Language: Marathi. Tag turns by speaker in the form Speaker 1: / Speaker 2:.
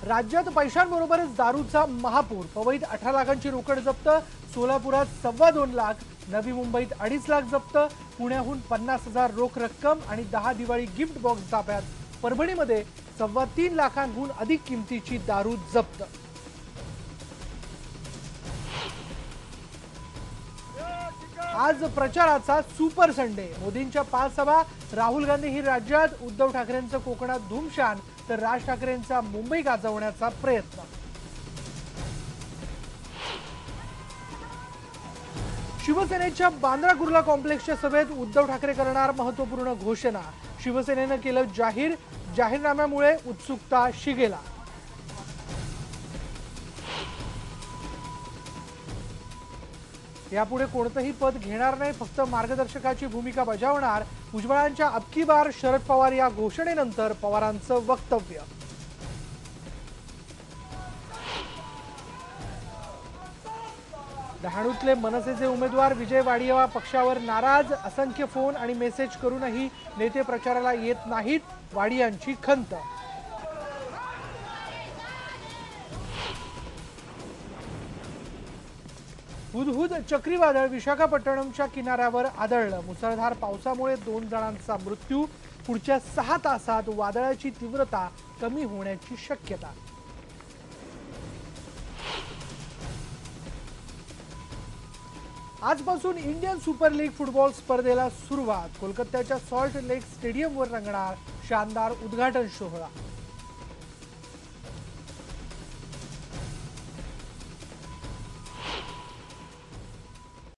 Speaker 1: राज्यात पैशांबरोबरच दारूचा महापूर। पवईत 18 लाखांची रोकड जप्त, सोलापुरात 2.25 लाख, नवी मुंबईत 2.5 लाख जप्त, पुण्याहून 50,000 रोख रक्कम आणि 10 दिवाळी गिफ्ट बॉक्स ताब्यात। परभणीमध्ये 3.25 लाखांहून अधिक किमतीची दारू जप्त। आज प्रचाराचा सुपर संडे। मोदींच्या 5 सभा, राहुल गांधी ही राज्यात, उद्धव ठाकरेंचं कोकणात धुमशान, तर राज ठाकरेंचा मुंबई गाजवण्याचा प्रयत्न। शिवसेनेच्या बांद्रा कुर्ला कॉम्प्लेक्सच्या सभेत उद्धव ठाकरे करणार महत्त्वपूर्ण घोषणा। शिवसेनेनं केलं जाहीर, जाहीरनाम्यामुळे उत्सुकता शिगेला। यापुढे कोणतंही पद घेणार नाही, फक्त मार्गदर्शकाची भूमिका बजावणार। भुजबळांच्या अबकी बार शरद पवार या घोषणेनंतर पवारांचं वक्तव्य। डहाणूतले मनसेचे उमेदवार विजय वाडिया पक्षावर नाराज। असंख्य फोन आणि मेसेज करूनही नेते प्रचाराला येत नाहीत, वाडियांची खंत। हुदहुद चक्रीवादळ विशाखापट्टणमच्या किनाऱ्यावर आदळलं। मुसळधार पावसामुळे 2 जणांचा मृत्यू। पुढच्या 6 तासात वादळाची तीव्रता कमी होण्याची शक्यता। आजपासून इंडियन सुपर लीग फुटबॉल स्पर्धेला सुरुवात। कोलकात्याच्या सॉल्ट लेक स्टेडियमवर रंगणार शानदार उद्घाटन सोहळा।